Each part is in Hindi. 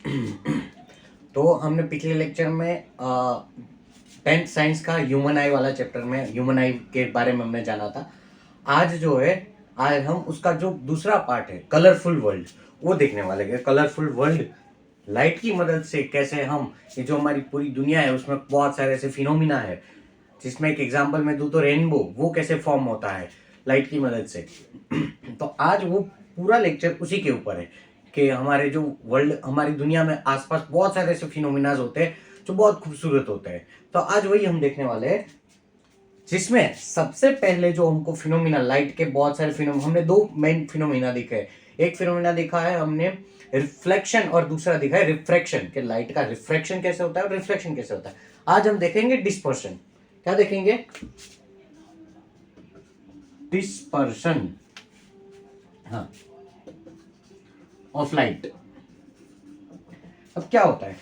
तो हमने पिछले लेक्चर में 10th साइंस का ह्यूमन आई वाला चैप्टर में ह्यूमन आई के बारे में हमने जाना था। आज जो है, आज हम उसका जो दूसरा पार्ट है कलरफुल वर्ल्ड, वो देखने वाले हैं। कलरफुल वर्ल्ड लाइट की मदद से कैसे हम, ये जो हमारी पूरी दुनिया है उसमें बहुत सारे ऐसे फिनोमिना है, जिसमें एक एग्जांपल मैं दूं तो रेनबो, वो कैसे फॉर्म होता है लाइट की मदद से। तो आज वो पूरा लेक्चर उसी के ऊपर है कि हमारे जो वर्ल्ड, हमारी दुनिया में आसपास बहुत सारे ऐसे फिनोमिनाज होते हैं जो बहुत खूबसूरत होते हैं। तो आज वही हम देखने वाले हैं, जिसमें सबसे पहले जो हमको फिनोमिना, लाइट के बहुत सारे फिनोमिना, हमने दो मेन फिनोमिना देखे हैं। एक फिनोमिना देखा है हमने रिफ्लेक्शन, और दूसरा देखा है रिफ्रैक्शन, कि लाइट का रिफ्रैक्शन कैसे होता है और रिफ्लेक्शन कैसे होता है। आज हम देखेंगे डिस्पर्शन। क्या देखेंगे? डिस्पर्शन, हाँ, ऑफ लाइट। अब क्या होता है?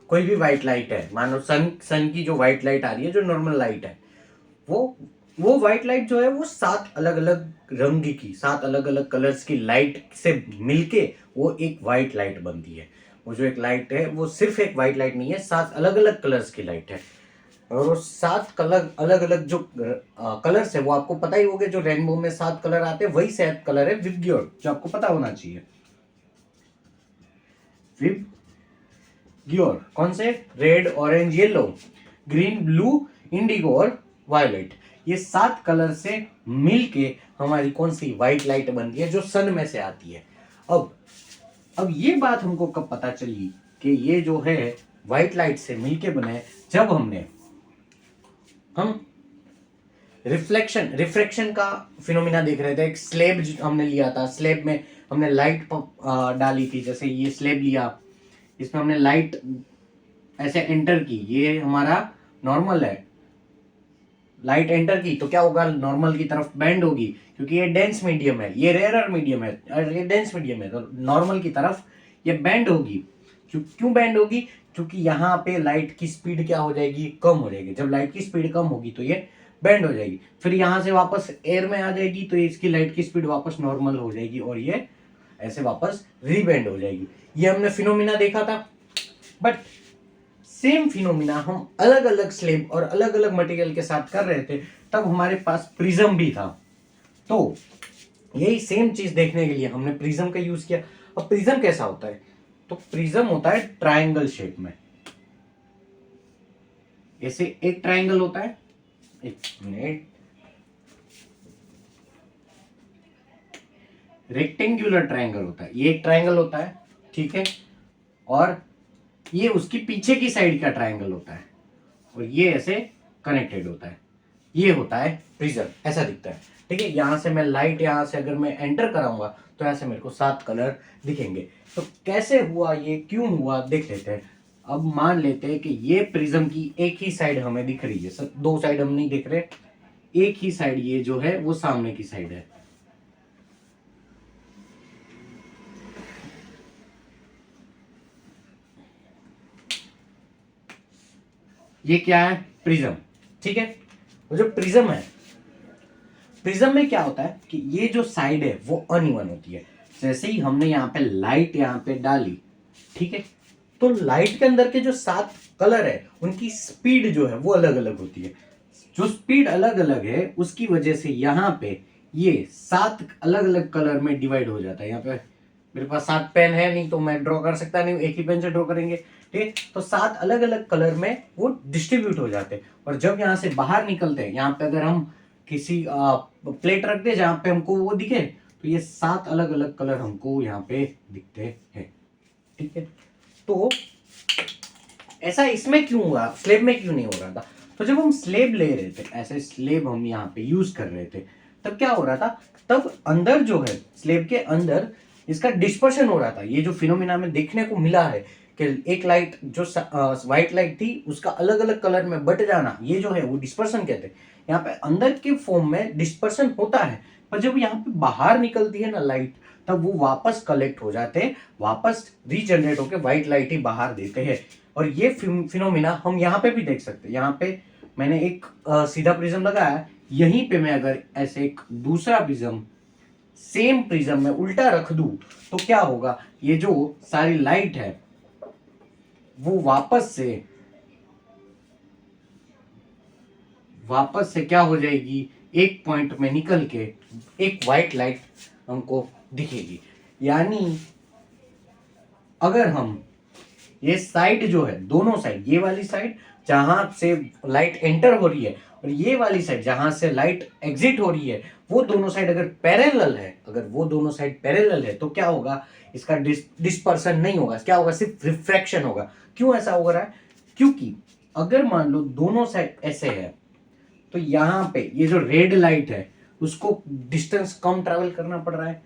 कोई भी व्हाइट लाइट है, मानो सन की जो व्हाइट लाइट आ रही है, जो नॉर्मल लाइट है, वो व्हाइट लाइट जो है वो 7 अलग अलग रंग की, 7 अलग अलग कलर्स की लाइट से मिलके वो एक व्हाइट लाइट बनती है। वो जो एक लाइट है वो सिर्फ एक व्हाइट लाइट नहीं है, 7 अलग अलग कलर्स की लाइट है। और वो 7 कलर, अलग अलग जो कलर्स है, वो आपको पता ही होगा, जो रेनबो में 7 कलर आते हैं वही 7 कलर है विबग्योर, जो आपको पता होना चाहिए। विबग्योर कौन से? Red, orange, yellow, green, blue, Indigo और वायलेट। ये 7 कलर से मिलके हमारी कौन सी व्हाइट लाइट बनती है, जो सन में से आती है। अब ये बात हमको कब पता चली कि ये जो है व्हाइट लाइट से मिलके बने? जब हम रिफ्रैक्शन का फिनोमिना देख रहे थे। एक स्लेब हमने लिया था, स्लेब में हमने लाइट डाली थी। जैसे ये स्लेब लिया, इसमें हमने लाइट ऐसे एंटर की, ये हमारा नॉर्मल है। लाइट एंटर की तो क्या होगा? नॉर्मल की तरफ बेंड होगी, क्योंकि ये डेंस मीडियम है, ये रेयरर मीडियम है और ये डेंस मीडियम है, तो नॉर्मल की तरफ ये बेंड होगी। क्यों बेंड होगी? क्योंकि यहाँ पे लाइट की स्पीड क्या हो जाएगी? कम हो जाएगी। जब लाइट की स्पीड कम होगी तो ये बेंड हो जाएगी, फिर यहाँ से वापस एयर में आ जाएगी, तो इसकी लाइट की स्पीड वापस नॉर्मल हो जाएगी और ये ऐसे वापस रीबेंड हो जाएगी। ये हमने फिनोमिना देखा था। बट सेम फिनोमिना हम अलग अलग स्लेब और अलग अलग मटेरियल के साथ कर रहे थे, तब हमारे पास प्रिज्म भी था। तो यही सेम चीज देखने के लिए हमने प्रिज्म का यूज किया। अब प्रिज्म कैसा होता है? तो प्रिज्म होता है ट्रायंगल शेप में। ऐसे एक ट्रायंगल होता है, एक मिनट, रेक्टेंगुलर ट्रायंगल होता है। ये एक ट्रायंगल होता है, ठीक है, और ये उसकी पीछे की साइड का ट्रायंगल होता है, और ये ऐसे कनेक्टेड होता है। ये होता है प्रिज्म, ऐसा दिखता है, ठीक है। यहां से मैं लाइट, यहां से अगर मैं एंटर कराऊंगा तो ऐसे मेरे को 7 कलर दिखेंगे। तो कैसे हुआ ये, क्यों हुआ, देख लेते हैं। अब मान लेते हैं कि ये प्रिज्म की एक ही साइड हमें दिख रही है, सब 2 साइड हम नहीं दिख रहे, एक ही साइड ये जो है वो सामने की साइड है। ये क्या है? प्रिज्म, ठीक है। वो जो प्रिज्म है, प्रिज्म में क्या होता है कि ये जो साइड है वो अनइवन होती है। जैसे ही हमने यहाँ पे लाइट यहाँ पे डाली, ठीक है, तो लाइट के अंदर के जो 7 कलर है उनकी स्पीड जो है वो अलग अलग होती है। जो स्पीड अलग अलग है उसकी वजह से यहाँ पे ये 7 अलग अलग कलर में डिवाइड हो जाता है। यहाँ पे मेरे पास 7 पेन है नहीं, तो मैं ड्रॉ कर सकता नहीं, एक ही पेन से ड्रॉ करेंगे, ठीक है। तो 7 अलग अलग कलर में वो डिस्ट्रीब्यूट हो जाते हैं। और जब यहाँ से बाहर निकलते हैं, यहाँ पे अगर हम किसी प्लेट रख दे जहां पे हमको वो दिखे, तो ये 7 अलग अलग कलर हमको यहाँ पे दिखते हैं, ठीक है। तो ऐसा इसमें क्यों हुआ, स्लेब में क्यों नहीं हो रहा था? तो जब हम स्लेब ले रहे थे, ऐसे स्लेब हम यहाँ पे यूज कर रहे थे, तब क्या हो रहा था? तब अंदर जो है, स्लेब के अंदर इसका डिस्पर्शन हो रहा था। ये जो फिनोमिना में देखने को मिला है कि एक लाइट जो व्हाइट लाइट थी उसका अलग अलग कलर में बट जाना, ये जो है वो डिस्पर्शन कहते हैं। यहाँ पे अंदर के फॉर्म में डिस्पर्शन होता है, पर जब यहाँ पे बाहर निकलती है ना लाइट, तब वो वापस कलेक्ट हो जाते हैं, वापस रीजनरेट होकर व्हाइट लाइट ही बाहर देते हैं। और ये फिनोमिना हम यहाँ पे भी देख सकते हैं। यहाँ पे मैंने एक सीधा प्रिज्म लगाया, यहीं पे मैं अगर ऐसे एक दूसरा प्रिज्म सेम प्रिज्म में उल्टा रख दूं तो क्या होगा, ये जो सारी लाइट है वो वापस से क्या हो जाएगी, एक पॉइंट में निकल के एक व्हाइट लाइट हमको दिखेगी। यानी अगर हम ये साइड जो है, दोनों साइड, ये वाली साइड जहां से लाइट एंटर हो रही है और ये वाली साइड जहां से लाइट एग्जिट हो रही है, वो दोनों साइड अगर पैरेलल है, तो क्या होगा, इसका डिस्पर्सन नहीं होगा, क्या होगा, सिर्फ रिफ्रैक्शन होगा। क्यों ऐसा हो रहा है, क्योंकि अगर मान लो दोनों साइड ऐसे है तो यहाँ पे ये जो रेड लाइट है उसको डिस्टेंस कम ट्रैवल करना पड़ रहा है।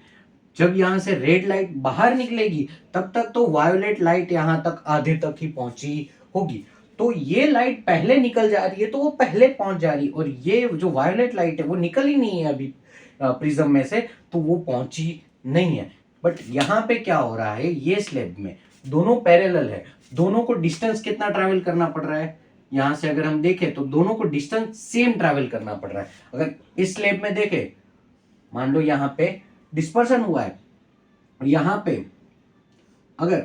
जब यहां से रेड लाइट बाहर निकलेगी तब तक तो वायोलेट लाइट यहां तक आधे तक ही पहुंची होगी, तो ये लाइट पहले निकल जा रही है तो वो पहले पहुंच जा रही है, और ये जो वायोलेट लाइट है वो निकल ही नहीं है अभी प्रिज्म में से, तो वो पहुंची नहीं है। बट यहाँ पे क्या हो रहा है, ये स्लैब में दोनों पैरेलल है, दोनों को डिस्टेंस कितना ट्रैवल करना पड़ रहा है, यहां से अगर हम देखें तो दोनों को डिस्टेंस सेम ट्रैवल करना पड़ रहा है। अगर इस स्लैब में देखें, मान लो यहां पे डिस्पर्सन हुआ है और यहां पे अगर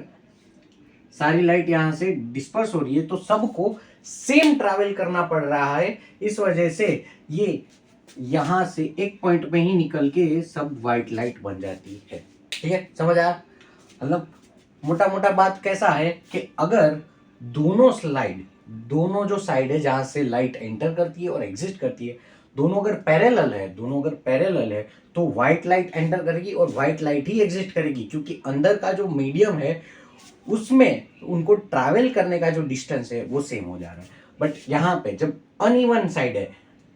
सारी लाइट यहां से डिस्पर्स हो रही है तो सबको सेम ट्रैवल करना पड़ रहा है, इस वजह से ये यहां से एक पॉइंट में ही निकल के सब व्हाइट लाइट बन जाती है। ठीक है, समझ आया? मतलब मोटा मोटा बात कैसा है कि अगर दोनों जो साइड है जहां से लाइट एंटर करती है और एग्जिट करती है, दोनों अगर पैरेलल है तो व्हाइट लाइट एंटर करेगी और व्हाइट लाइट ही एग्जिट करेगी, क्योंकि अंदर का जो मीडियम है उसमें उनको ट्रैवल करने का जो डिस्टेंस है वो सेम हो जा रहा है। बट यहाँ पे जब अनइवन साइड है,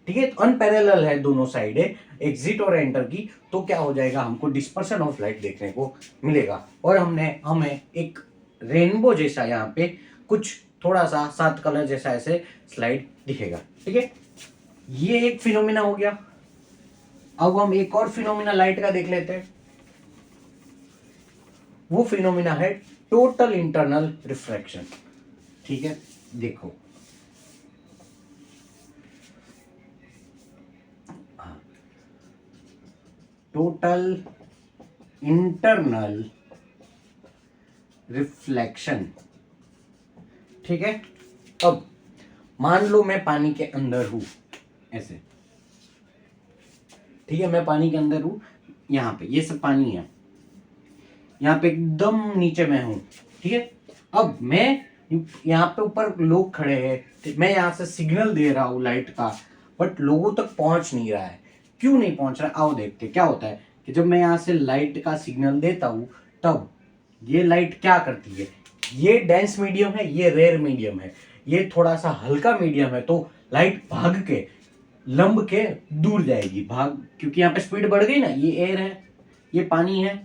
ठीक है, तो अनपैरेलल है दोनों साइड है एग्जिट और एंटर की, तो क्या हो जाएगा, हमको डिस्पर्सन ऑफ लाइट देखने को मिलेगा और हमें एक रेनबो जैसा यहाँ पे कुछ थोड़ा सा 7 कलर जैसा ऐसे स्लाइड दिखेगा। ठीक है, ये एक फिनोमिना हो गया। अब हम एक और फिनोमिना लाइट का देख लेते हैं। वो फिनोमिना है टोटल इंटरनल रिफ्रैक्शन। ठीक है, देखो टोटल इंटरनल रिफ्लेक्शन। ठीक है, अब मान लो मैं पानी के अंदर हूं ऐसे, ठीक है, मैं पानी के अंदर हूं, यहां पे ये सब पानी है, यहाँ पे एकदम नीचे मैं हूं। ठीक है, अब मैं यहाँ पे ऊपर लोग खड़े हैं, मैं यहाँ से सिग्नल दे रहा हूं लाइट का, बट लोगों तक पहुंच नहीं रहा है। क्यों नहीं पहुंच रहा, आओ देखते क्या होता है कि जब मैं यहाँ से लाइट का सिग्नल देता हूं तब ये लाइट क्या करती है, ये डेंस मीडियम है, ये रेयर मीडियम है, ये थोड़ा सा हल्का मीडियम है, तो लाइट भाग के लंब के दूर जाएगी, क्योंकि यहाँ पे स्पीड बढ़ गई ना, ये एयर है, ये पानी है,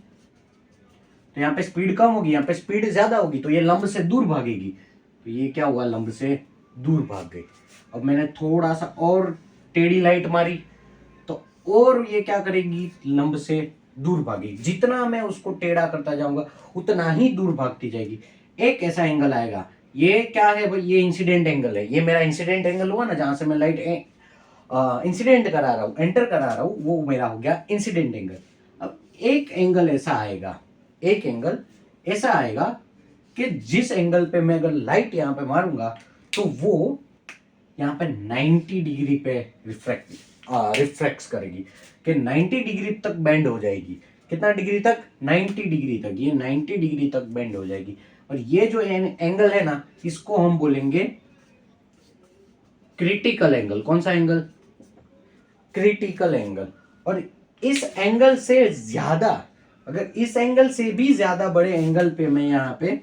तो यहाँ पे स्पीड कम होगी, यहाँ पे स्पीड ज्यादा होगी, तो ये लंब से दूर भागेगी, तो ये क्या हुआ, लंब से दूर भाग गई। अब मैंने थोड़ा सा और टेढ़ी लाइट मारी तो और ये क्या करेगी, लंब से दूर भागेगी, जितना मैं उसको टेढ़ा करता जाऊंगा उतना ही दूर भागती जाएगी। एक ऐसा एंगल आएगा, ये क्या है भाई, ये इंसिडेंट एंगल है, ये मेरा इंसिडेंट एंगल हुआ ना, जहां से मैं लाइट इंसिडेंट करा रहा हूँ, एंटर करा रहा हूँ, वो मेरा हो गया इंसिडेंट एंगल। अब एक एंगल ऐसा आएगा कि जिस एंगल पे मैं अगर लाइट यहाँ पे मारूंगा तो वो यहाँ पे 90 डिग्री पे रिफ्रैक्ट करेगी, कि 90 डिग्री तक बेंड हो जाएगी। कितना डिग्री तक, 90 डिग्री तक, ये 90 डिग्री तक बेंड हो जाएगी। और ये जो एंगल है ना, इसको हम बोलेंगे क्रिटिकल एंगल। कौन सा एंगल, क्रिटिकल एंगल। और इस एंगल से ज्यादा, अगर इस एंगल से भी ज्यादा बड़े एंगल पे मैं यहाँ पे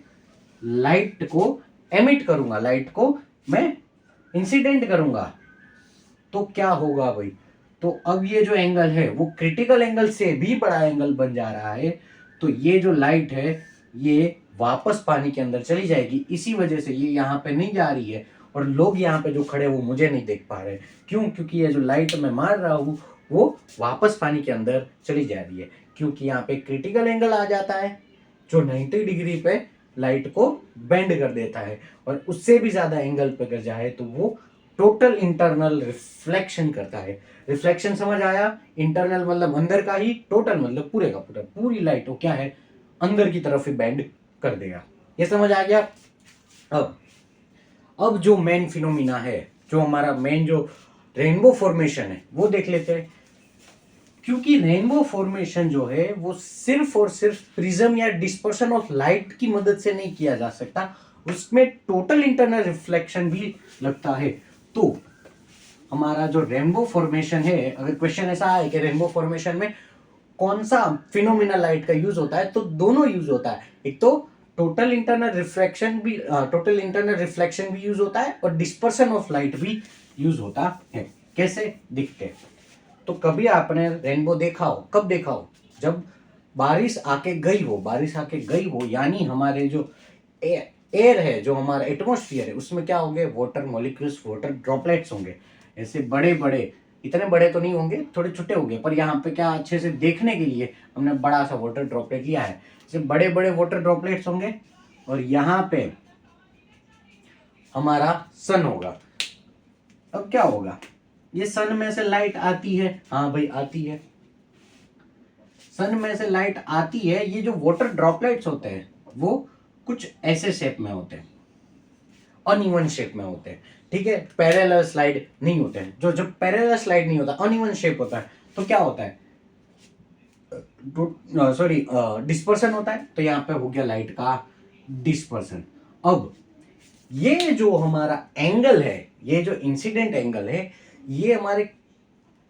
लाइट को एमिट करूंगा, लाइट को मैं इंसिडेंट करूंगा, तो क्या होगा भाई, तो अब ये जो एंगल है वो क्रिटिकल एंगल से भी बड़ा एंगल बन जा रहा है, तो ये जो लाइट है ये वापस पानी के अंदर चली जाएगी। इसी वजह से ये यहाँ पे नहीं जा रही है और लोग यहाँ पे जो खड़े वो मुझे नहीं देख पा रहे। क्यों, क्योंकि ये जो लाइट मैं मार रहा हूँ वो वापस पानी के अंदर चली जा रही है, क्योंकि यहाँ पे क्रिटिकल एंगल आ जाता है जो 90 डिग्री पे लाइट को बेंड कर देता है, और उससे भी ज्यादा एंगल पे अगर जाए तो वो टोटल इंटरनल रिफ्लेक्शन करता है। रिफ्लेक्शन समझ आया? इंटरनल मतलब अंदर का ही, टोटल मतलब पूरे का पूरा, पूरी लाइट वो क्या है अंदर की तरफ ही बेंड कर देगा। ये समझ आ गया? अब जो मेन फिनोमिना है, जो हमारा मेन जो रेनबो फॉर्मेशन है वो देख लेते हैं। क्योंकि रेनबो फॉर्मेशन जो है वो सिर्फ और सिर्फ प्रिज्म या डिस्पर्शन ऑफ लाइट की मदद से नहीं किया जा सकता, उसमें टोटल इंटरनल रिफ्लेक्शन भी लगता है। तो हमारा जो रेनबो फॉर्मेशन है, अगर क्वेश्चन ऐसा है कि रेनबो फॉर्मेशन में कौन सा फिनोमिना लाइट का यूज होता है, तो दोनों यूज होता है। एक तो टोटल इंटरनल रिफ्लेक्शन भी यूज होता है और डिस्पर्शन ऑफ लाइट भी यूज होता है। कैसे दिखते हैं? तो कभी आपने रेनबो देखा हो? कब देखा हो? जब बारिश आके गई हो, यानी हमारे जो एयर है, जो हमारा एटमॉस्फेयर है, उसमें क्या होंगे? वाटर मॉलिक्यूल्स, वाटर ड्रॉपलेट्स होंगे। ऐसे बड़े बड़े, इतने बड़े तो नहीं होंगे, थोड़े छोटे होंगे, पर यहाँ पे क्या अच्छे से देखने के लिए हमने बड़ा सा वाटर ड्रॉपलेट लिया है। ऐसे बड़े बड़े वाटर ड्रॉपलेट्स होंगे और यहाँ पे हमारा सन होगा। अब क्या होगा? ये सन में से लाइट आती है, हाँ भाई आती है, सन में से लाइट आती है। ये जो वाटर ड्रॉपलेट्स होते हैं वो कुछ ऐसे शेप में होते हैं, अनइवन शेप में होते हैं, ठीक है? पैरेलल स्लाइड नहीं होते हैं। जो जब पैरेलल स्लाइड नहीं होता, अनइवन शेप होता है, तो क्या होता है? सॉरी, डिस्पर्सन होता है। तो यहाँ पे हो गया लाइट का डिस्पर्सन। अब ये जो हमारा एंगल है, ये जो इंसिडेंट एंगल है, ये हमारे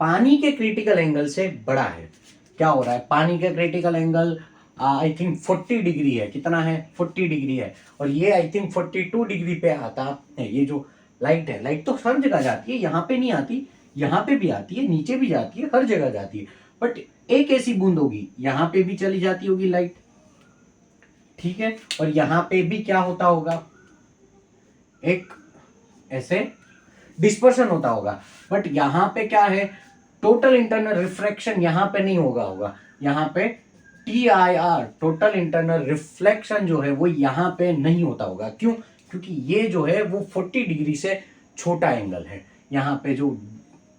पानी के क्रिटिकल एंगल से बड़ा है। क्या हो रहा है? पानी का critical angle I think 40 degree है। कितना है? 40 डिग्री है। और ये आई थिंक 42 डिग्री पे आता है। ये जो लाइट है, लाइट तो हर जगह जाती है, यहाँ पे नहीं आती, यहाँ पे भी आती है, नीचे भी जाती है, हर जगह जाती है। बट एक ऐसी बूंद होगी, यहाँ पे भी चली जाती होगी लाइट, ठीक है? और यहाँ पे भी क्या होता होगा? एक ऐसे डिस्पर्शन होता होगा। बट यहाँ पे क्या है? टोटल इंटरनल रिफ्रैक्शन यहाँ पे नहीं होगा। यहाँ पे TIR, टोटल इंटरनल रिफ्लेक्शन जो है वो यहाँ पे नहीं होता होगा। क्यों? क्योंकि ये जो है वो 40 डिग्री से छोटा एंगल है। यहाँ पे जो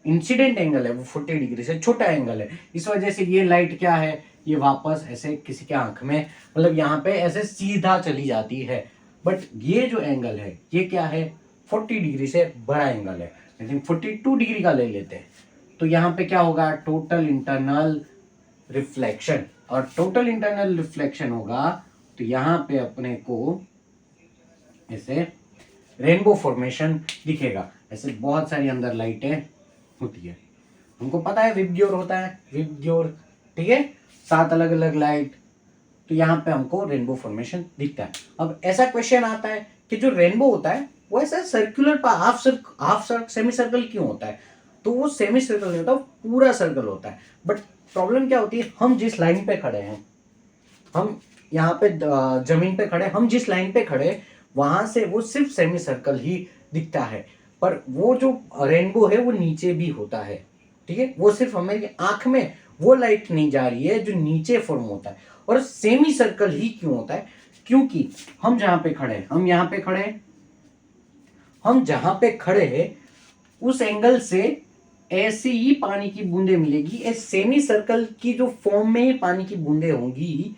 इंसिडेंट एंगल है वो 40 डिग्री से छोटा एंगल है। इस वजह से ये लाइट क्या है? ये वापस ऐसे किसी के आंख में, मतलब यहाँ पे ऐसे सीधा चली जाती है। बट ये जो एंगल है ये क्या है? 40 डिग्री से बड़ा एंगल है। आई थिंक 42 डिग्री का ले लेते हैं। तो यहाँ पे क्या होगा? Total internal reflection. और टोटल इंटरनल रिफ्लेक्शन होगा तो यहाँ पे अपने को ऐसे रेनबो फॉर्मेशन दिखेगा। ऐसे बहुत सारी अंदर लाइटें होती है, हमको पता है विबग्योर होता है, विबग्योर, ठीक है? 7 अलग अलग लाइट, तो यहाँ पे हमको रेनबो फॉर्मेशन दिखता है। अब ऐसा क्वेश्चन आता है कि जो रेनबो होता है वो ऐसा सर्कुलर हाफ सेमी सर्कल क्यों होता है? तो वो सेमी सर्कल नहीं होता, पूरा सर्कल होता है। बट प्रॉब्लम क्या होती है? हम जिस लाइन पे खड़े हैं, हम यहाँ पे जमीन पे खड़े, हम जिस लाइन पे खड़े वहां से वो सिर्फ सेमी सर्कल ही दिखता है। पर वो जो रेनबो है वो नीचे भी होता है, ठीक है? वो सिर्फ हमारी आंख में वो लाइट नहीं जा रही है जो नीचे फॉर्म होता है। और सेमी सर्कल ही क्यों होता है? क्योंकि हम जहां पे खड़े हैं, हम यहाँ पे खड़े हैं, हम जहां पे खड़े हैं उस एंगल से ऐसे ही पानी की बूंदें मिलेगी। इस सेमी सर्कल की जो फॉर्म में ही पानी की बूंदें होंगी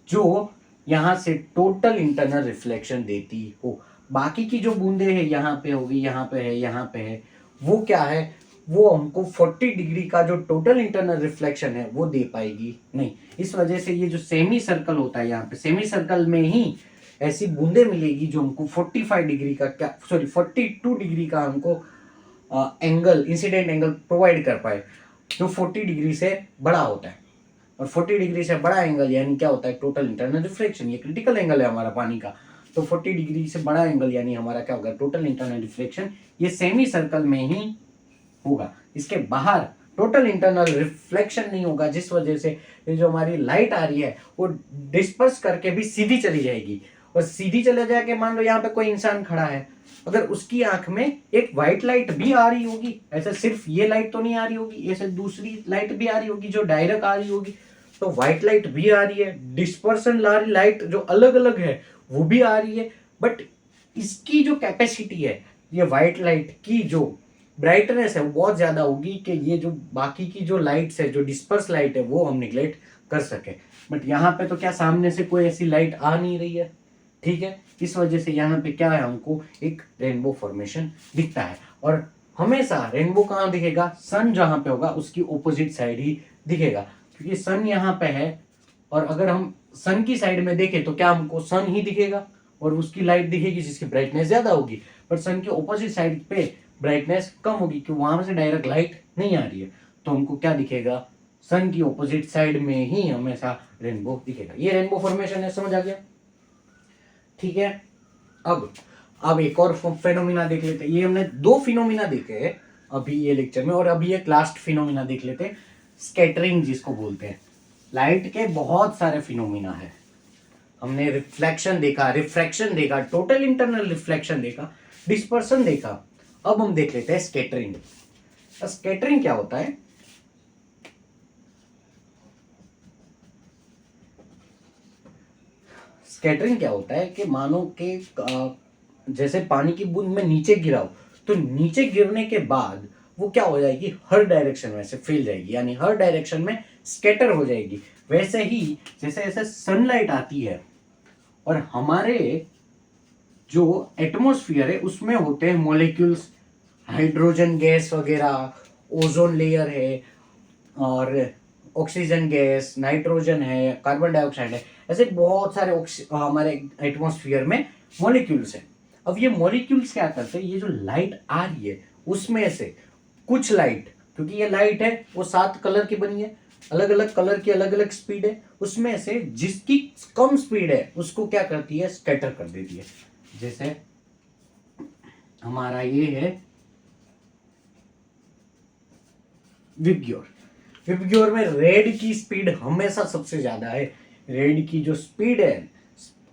जो यहां से टोटल इंटरनल रिफ्लेक्शन देती हो। बाकी की जो बूंदें हैं, यहाँ पे होगी, यहाँ पे है, यहाँ पे है, वो क्या है? वो हमको 40 डिग्री का जो टोटल इंटरनल रिफ्लेक्शन है वो दे पाएगी नहीं। इस वजह से ये जो सेमी सर्कल होता है, यहाँ पे सेमी सर्कल में ही ऐसी बूंदें मिलेगी जो हमको 45 डिग्री का, क्या सॉरी 42 डिग्री का हमको एंगल, इंसिडेंट एंगल प्रोवाइड कर पाए, जो 40 डिग्री से बड़ा होता है। और 40 डिग्री से बड़ा एंगल यानी क्या होता है? Total internal reflection. ये क्रिटिकल एंगल है हमारा पानी का। तो 40 डिग्री से बड़ा एंगल यानी हमारा क्या होगा? Total internal reflection. ये सेमी सर्कल में ही होगा, इसके बाहर टोटल इंटरनल रिफ्लेक्शन नहीं होगा, जिस वजह से ये जो हमारी लाइट आ रही है वो डिस्पर्स करके भी सीधी चली जाएगी। और सीधी चले जाके मान लो यहाँ पे कोई इंसान खड़ा है, अगर उसकी आंख में एक व्हाइट लाइट भी आ रही होगी, ऐसे सिर्फ ये लाइट तो नहीं आ रही होगी, ऐसे दूसरी लाइट भी आ रही होगी जो डायरेक्ट आ रही होगी, तो व्हाइट लाइट भी आ रही है, डिस्पर्सन लाइट जो अलग अलग है वो भी आ रही है। बट इसकी जो कैपेसिटी है ये व्हाइट लाइट की जो ब्राइटनेस है वो बहुत ज्यादा होगी कि ये जो बाकी की जो लाइट्स है, जो डिस्पर्स लाइट है, वो हम निगलेक्ट कर सके। बट यहाँ पे तो क्या सामने से कोई ऐसी लाइट आ नहीं रही है, ठीक है। इस वजह से यहाँ पे क्या है, हमको एक रेनबो फॉर्मेशन दिखता है। और हमेशा रेनबो कहाँ दिखेगा, सन जहाँ पे होगा उसकी ऑपोजिट साइड ही दिखेगा, क्योंकि सन यहाँ पे है। और अगर हम सन की साइड में देखें तो क्या हमको सन ही दिखेगा और उसकी लाइट दिखेगी जिसकी ब्राइटनेस ज्यादा होगी। बट सन के ऑपोजिट साइड पे ब्राइटनेस कम होगी, क्योंकि वहां से डायरेक्ट लाइट नहीं आ रही है। तो हमको क्या दिखेगा, सन की ऑपोजिट साइड में ही हमेशा रेनबो दिखेगा। ये रेनबो फॉर्मेशन है, समझ आ गया, ठीक है। अब एक और फिनोमिना देख लेते हैं। ये हमने 2 फिनोमिना देखे हैं अभी ये लेक्चर में, और अभी एक लास्ट फिनोमिना देख लेते हैं, स्कैटरिंग जिसको बोलते हैं। लाइट के बहुत सारे फिनोमिना है। हमने रिफ्लेक्शन देखा, रिफ्रैक्शन देखा, टोटल इंटरनल रिफ्लेक्शन देखा, डिस्पर्सन देखा। अब हम देख लेते हैं स्कैटरिंग। स्कैटरिंग क्या होता है, स्कैटरिंग क्या होता है कि मानो कि जैसे पानी की बूंद में नीचे गिराओ, तो नीचे गिरने के बाद वो क्या हो जाएगी, हर डायरेक्शन में से फैल जाएगी, यानी हर डायरेक्शन में स्कैटर हो जाएगी। वैसे ही जैसे जैसे सनलाइट आती है और हमारे जो एटमॉस्फेयर है उसमें होते हैं मॉलिक्यूल्स, हाइड्रोजन गैस वगैरह, ओजोन लेयर है, और ऑक्सीजन गैस, नाइट्रोजन है, कार्बन डाइऑक्साइड है, ऐसे बहुत सारे हमारे एटमॉस्फेयर में मॉलिक्यूल्स हैं। अब ये मॉलिक्यूल्स क्या करते हैं, ये जो लाइट आ रही है उसमें से कुछ लाइट, क्योंकि ये लाइट है वो 7 कलर की बनी है, अलग अलग कलर की अलग अलग स्पीड है, उसमें से जिसकी कम स्पीड है उसको क्या करती है, स्कैटर कर देती है। जैसे हमारा ये है विबग्योर। विबग्योर में रेड की स्पीड हमेशा सबसे ज्यादा है, रेड की जो स्पीड है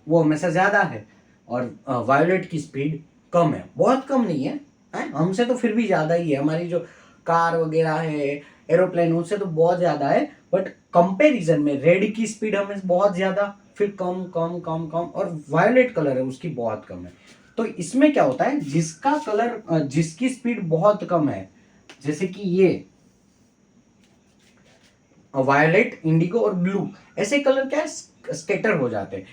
वो हमेशा ज्यादा है, और वायोलेट की स्पीड कम है, बहुत कम नहीं है, हमसे तो फिर भी ज्यादा ही है। हमारी जो कार वगैरह है, एरोप्लेन, उनसे तो बहुत ज्यादा है, बट कंपैरिजन में रेड की स्पीड हमें बहुत ज्यादा, फिर कम कम कम कम, और वायोलेट कलर है उसकी बहुत कम है। तो इसमें क्या होता है, जिसका कलर जिसकी स्पीड बहुत कम है, जैसे कि ये वायलेट, इंडिगो और ब्लू, ऐसे कलर क्या है, स्कैटर हो जाते हैं।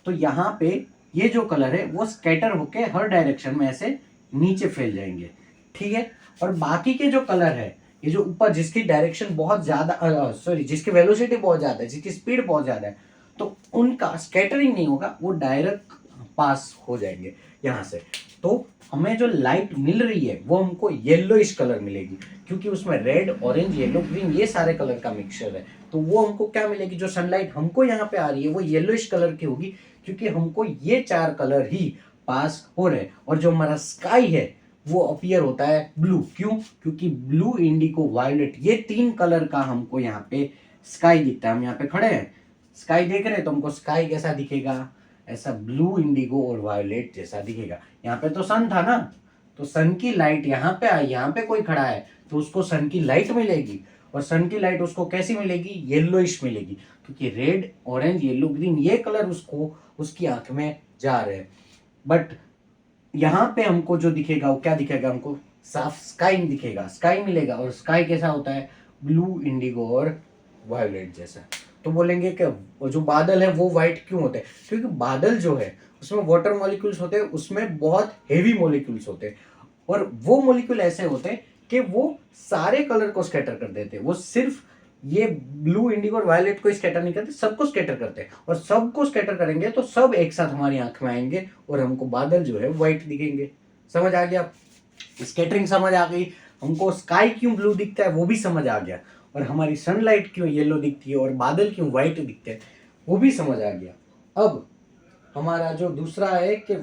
तो यहाँ पे ये जो कलर है वो स्कैटर होके हर डायरेक्शन में ऐसे नीचे फैल जाएंगे, ठीक है। और बाकी के जो कलर है, ये जो ऊपर जिसकी डायरेक्शन बहुत ज्यादा, सॉरी जिसकी वेलोसिटी बहुत ज्यादा है, जिसकी स्पीड बहुत ज्यादा है, तो उनका स्कैटरिंग नहीं होगा, वो डायरेक्ट पास हो जाएंगे यहाँ से। तो हमें जो लाइट मिल रही है वो हमको येलोइश कलर मिलेगी, क्योंकि उसमें रेड, ऑरेंज, येलो, ग्रीन ये सारे कलर का मिक्सचर है। तो वो हमको क्या मिलेगी, जो सनलाइट हमको यहाँ पे आ रही है वो येलोइश कलर की होगी, क्योंकि हमको ये 4 कलर ही पास हो रहे हैं। और जो हमारा स्काई है वो अपीयर होता है ब्लू, क्यों, क्योंकि ब्लू, इंडिगो, वायलेट, ये 3 कलर का हमको यहाँ पे स्काई दिखता है। हम यहाँ पे खड़े हैं, स्काई देख रहे हैं, तो हमको स्काई कैसा दिखेगा, ऐसा ब्लू, इंडिगो और वायोलेट जैसा दिखेगा। यहाँ पे तो सन था ना, तो सन की लाइट यहाँ पे आई, यहाँ पे कोई खड़ा है तो उसको सन की लाइट मिलेगी, और सन की लाइट उसको कैसी मिलेगी, येलोइश मिलेगी, क्योंकि रेड, ऑरेंज, येलो, ग्रीन ये कलर उसको उसकी आंख में जा रहे हैं। बट यहाँ पे हमको जो दिखेगा वो क्या दिखेगा, हमको साफ स्काई दिखेगा, स्काई मिलेगा। और स्काई कैसा होता है, ब्लू, इंडिगो और वायोलेट जैसा। तो बोलेंगे कि वो जो बादल है वो व्हाइट क्यों होते हैं, क्योंकि बादल जो है उसमें वाटर मॉलिक्यूल्स होते हैं, उसमें बहुत हेवी मॉलिक्यूल्स होते हैं, और वो मॉलिक्यूल ऐसे होते हैं कि वो सारे कलर को स्कैटर कर देते हैं। वो सिर्फ ये ब्लू, इंडिगो और वायलेट को स्कैटर नहीं करते, सबको स्कैटर करते हैं। और सबको स्कैटर करेंगे तो सब एक साथ हमारी आंख में आएंगे और हमको बादल जो है व्हाइट दिखेंगे। समझ आ गया, स्कैटरिंग समझ आ गई, हमको स्काई क्यों ब्लू दिखता है वो भी समझ आ गया, और हमारी सनलाइट क्यों येलो दिखती है और बादल क्यों व्हाइट दिखते हैं वो भी समझ आ गया। अब हमारा जो दूसरा है कि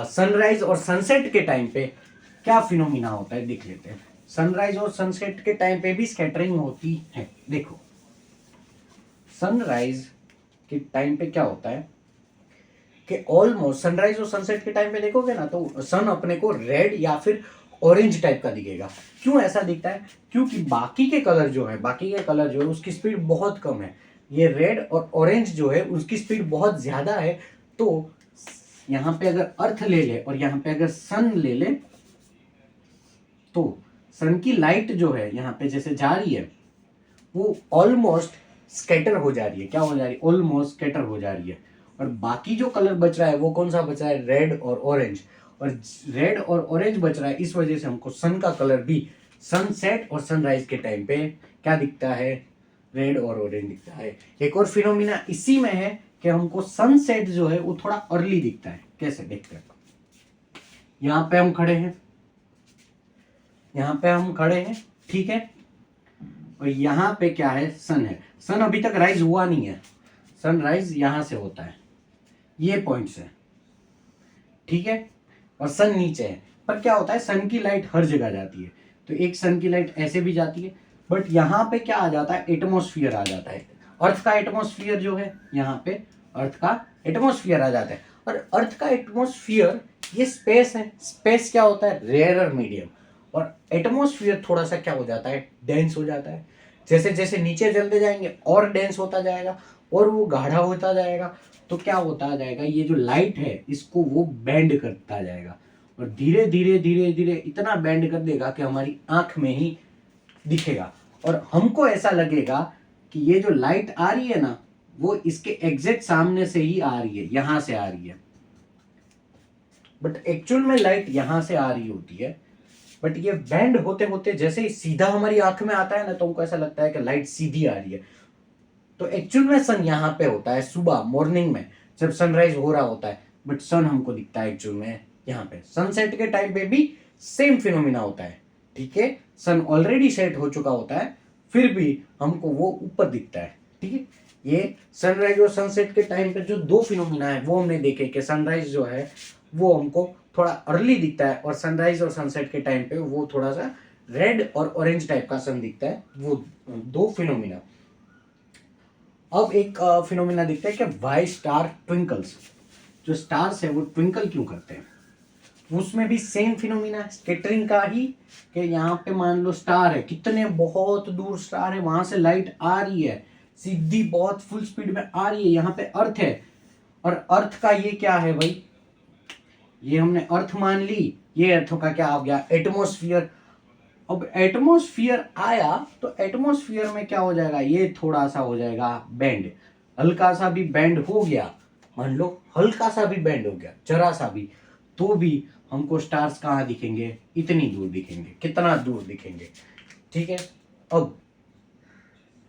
सनराइज और सनसेट के टाइम पे क्या फिनोमिना होता है देख लेते हैं। सनराइज और सनसेट के टाइम पे भी स्कैटरिंग होती है। देखो, सनराइज के टाइम पे क्या होता है कि ऑलमोस्ट सनराइज और सनसेट के टाइम पे देखोगे ना तो सन अपने को रेड या फिर ऑरेंज टाइप का दिखेगा। क्यों ऐसा दिखता है, क्योंकि बाकी के कलर जो है उसकी स्पीड बहुत कम है। ये रेड और ऑरेंज जो है उसकी स्पीड बहुत ज्यादा है। तो यहाँ पे अगर अर्थ ले ले और यहाँ पे अगर सन ले ले, तो सन की लाइट जो है यहाँ पे जैसे जा रही है वो ऑलमोस्ट स्कैटर हो जा रही है। क्या हो जा रही है? ऑलमोस्ट स्कैटर हो जा रही है। और बाकी जो कलर बच रहा है वो कौन सा बच रहा है? रेड और ऑरेंज। और रेड और ऑरेंज बच रहा है, इस वजह से हमको सन का कलर भी सनसेट और सनराइज के टाइम पे क्या दिखता है? रेड और ऑरेंज दिखता है। एक और फिनोमिना इसी में है कि हमको सनसेट जो है वो थोड़ा अर्ली दिखता है। कैसे देखते हैं? यहाँ पे हम खड़े हैं, यहाँ पे हम खड़े हैं, ठीक है, और यहाँ पे क्या है? सन है। सन अभी तक राइज हुआ नहीं है, सनराइज यहाँ से होता है, ये पॉइंट से, ठीक है, और सन नीचे है। पर क्या होता है? सन की लाइट हर जगह जाती है, तो एक सन की लाइट ऐसे भी जाती है, बट यहाँ पे क्या आ जाता है? एटमॉस्फेयर आ जाता है। अर्थ का एटमॉस्फेयर जो है, यहाँ पे अर्थ का एटमॉस्फेयर आ जाता है। और अर्थ का एटमॉस्फेयर ये स्पेस है। स्पेस क्या होता है? Rarer medium. और एटमॉस्फेयर थोड़ा सा क्या हो जाता है? डेंस हो जाता है। जैसे जैसे नीचे चलते जाएंगे और डेंस होता जाएगा और वो गाढ़ा होता जाएगा, तो क्या होता जाएगा? ये जो लाइट है इसको वो बेंड करता जाएगा और धीरे धीरे धीरे धीरे इतना बेंड कर देगा कि हमारी आंख में ही दिखेगा और हमको ऐसा लगेगा कि ये जो लाइट आ रही है ना वो इसके एग्जैक्ट सामने से ही आ रही है, यहां से आ रही है। बट एक्चुअल में लाइट यहां से आ रही होती है, बट ये बेंड होते होते जैसे ही सीधा हमारी आंख में आता है ना, तो हमको ऐसा लगता है कि लाइट सीधी आ रही है। तो एक्चुअल में सन यहाँ पे होता है सुबह मॉर्निंग में जब सनराइज हो रहा होता है, बट सन हमको दिखता है एक्चुअल में यहाँ पे। सनसेट के टाइम पे भी सेम फिनोमिना होता है, ठीक है, सन ऑलरेडी सेट हो चुका होता है फिर भी हमको वो ऊपर दिखता है, ठीक है। ये सनराइज और सनसेट के टाइम पे जो दो फिनोमिना है वो हमने देखे कि सनराइज जो है वो हमको थोड़ा अर्ली दिखता है और सनराइज और सनसेट के टाइम पे वो थोड़ा सा रेड और ऑरेंज टाइप का सन दिखता है, वो दो फिनोमिना। अब एक फिनोमिना दिखता है कि वाई स्टार ट्विंकल्स। जो स्टार्स है वो ट्विंकल क्यों करते हैं? उसमें भी सेम फिनोमिना स्कैटरिंग का ही, कि यहाँ पे मान लो स्टार है, कितने बहुत दूर स्टार है, वहां से लाइट आ रही है सीधी बहुत फुल स्पीड में आ रही है, यहाँ पे अर्थ है और अर्थ का ये क्या है भाई? ये हमने अर्थ मान ली, ये अर्थ का क्या हो गया? एटमॉस्फेयर। अब एटमॉस्फेयर आया तो एटमॉस्फेयर में क्या हो जाएगा? ये थोड़ा सा हो जाएगा बेंड, हल्का सा भी बेंड हो गया, मान लो हल्का सा भी बेंड हो गया, जरा सा भी, तो भी हमको स्टार्स कहाँ दिखेंगे? इतनी दूर दिखेंगे। कितना दूर दिखेंगे? ठीक है। अब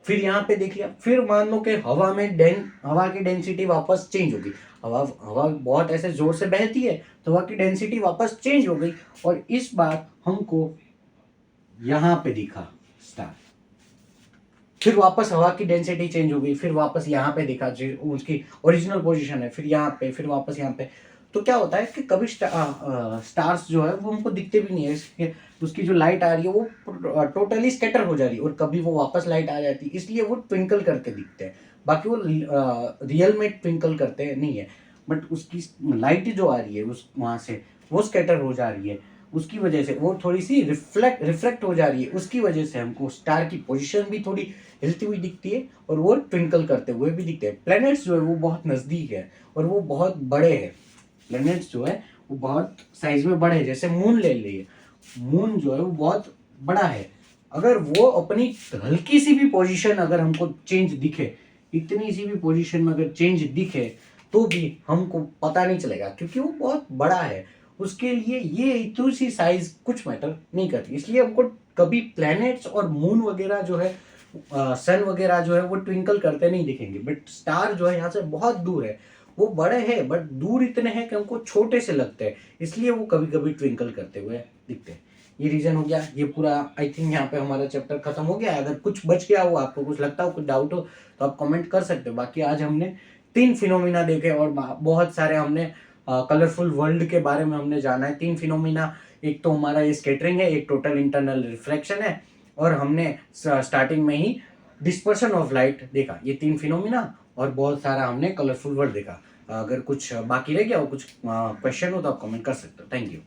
फिर यहाँ पे देख लिया, फिर मान लो कि हवा की डेंसिटी वापस चेंज होगी। हवा हवा बहुत ऐसे जोर से बहती है तो हवा की डेंसिटी वापस चेंज हो गई और इस बार हमको यहाँ पे दिखा स्टार। फिर वापस हवा की डेंसिटी चेंज हो गई, फिर वापस यहाँ पे दिखा जो उसकी ओरिजिनल पोजीशन है, फिर यहाँ पे, फिर वापस यहाँ पे। तो क्या होता है कि कभी स्टार्स जो है वो हमको दिखते भी नहीं है, उसकी जो लाइट आ रही है वो टोटली स्कैटर हो जा रही है और कभी वो वापस लाइट आ जाती है, इसलिए वो ट्विंकल करके दिखते हैं। बाकी वो रियल में ट्विंकल करते नहीं है, बट उसकी लाइट जो आ रही है उस वहाँ से वो स्कैटर हो जा रही है, उसकी वजह से वो थोड़ी सी रिफ्लेक्ट हो जा रही है, उसकी वजह से हमको स्टार की पोजीशन भी थोड़ी हिलती हुई दिखती है और वो ट्विंकल करते हुए भी दिखते हैं। प्लैनेट्स जो है वो बहुत नज़दीक है और वो बहुत बड़े हैं। प्लैनेट्स जो है वो बहुत साइज में बड़े हैं। जैसे मून ले लिए, मून जो है वो बहुत बड़ा है, अगर वो अपनी हल्की सी भी पोजीशन अगर हमको चेंज दिखे, इतनी सी भी पोजीशन में अगर चेंज दिखे तो भी हमको पता नहीं चलेगा क्योंकि वो बहुत बड़ा है। उसके लिए ये इतनी सी साइज कुछ मैटर नहीं करती, इसलिए हमको कभी प्लैनेट्स और मून वगैरह जो है सन वगैरह जो है वो ट्विंकल करते नहीं दिखेंगे। बट स्टार जो है यहाँ से बहुत दूर है, वो बड़े हैं बट दूर इतने हैं कि हमको छोटे से लगते हैं, इसलिए वो कभी कभी ट्विंकल करते हुए दिखते हैं। ये रीजन हो गया। ये पूरा आई थिंक यहाँ पे हमारा चैप्टर खत्म हो गया। अगर कुछ बच गया हो, आपको कुछ लगता हो, कुछ डाउट हो तो आप कमेंट कर सकते हो। बाकी आज हमने 3 फिनोमिना देखे और बहुत सारे हमने कलरफुल वर्ल्ड के बारे में हमने जाना है। 3 फिनोमिना, एक तो हमारा ये स्कैटरिंग है, एक टोटल इंटरनल रिफ्लेक्शन है और हमने स्टार्टिंग में ही डिस्पर्शन ऑफ लाइट देखा। ये 3 फिनोमिना और बहुत सारा हमने कलरफुल वर्ल्ड देखा। अगर कुछ बाकी रह गया हो, कुछ क्वेश्चन हो तो आप कमेंट कर सकते हो। Thank you.